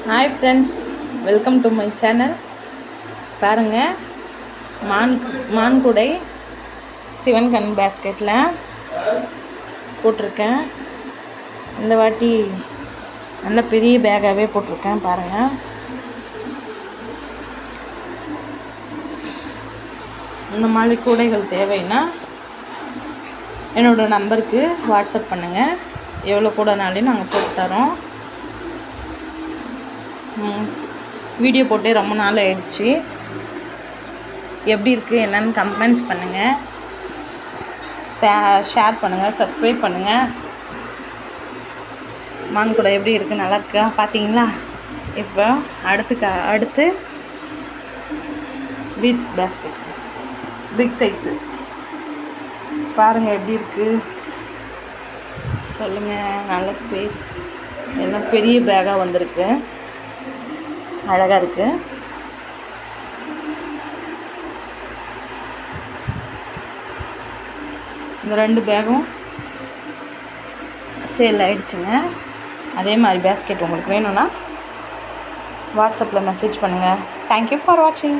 Hi friends, welcome to my channel. பாருங்கள், மான்குடை சிவன் கண் பேஸ்கெட்டில் போட்டிருக்கேன். இந்த வாட்டி நல்ல பெரிய பேக்காகவே போட்டிருக்கேன். பாருங்கள், இந்த மாதிரி கூடைகள் தேவைன்னா என்னோடய நம்பருக்கு வாட்ஸ்அப் பண்ணுங்கள். எவ்வளோ கூடைனாலையும் நாங்கள் போட்டு தரோம். வீடியோ போட்டே ரொம்ப நாள் ஆயிடுச்சு. எப்படி இருக்குது என்னென்னு கமெண்ட்ஸ் பண்ணுங்கள், ஷேர் பண்ணுங்கள், சப்ஸ்கிரைப் பண்ணுங்கள். மான்குடை எப்படி இருக்குது, நல்லா இருக்கா பார்த்தீங்களா? இப்போ அடுத்து பீட்ஸ் பேஸ்கெட் பிக் சைஸு பாருங்கள் எப்படி இருக்குது சொல்லுங்கள். நல்ல ஸ்பேஸ், எல்லாம் பெரிய பேக்காக வந்திருக்கு, அழகாக இருக்குது. இந்த 2 பேக்கும் சேல் ஆகிடுச்சுங்க. அதே மாதிரி பேஸ்கெட் உங்களுக்கு வேணும்னா வாட்ஸ்அப்பில் மெசேஜ் பண்ணுங்கள். தேங்க்யூ ஃபார் வாட்சிங்.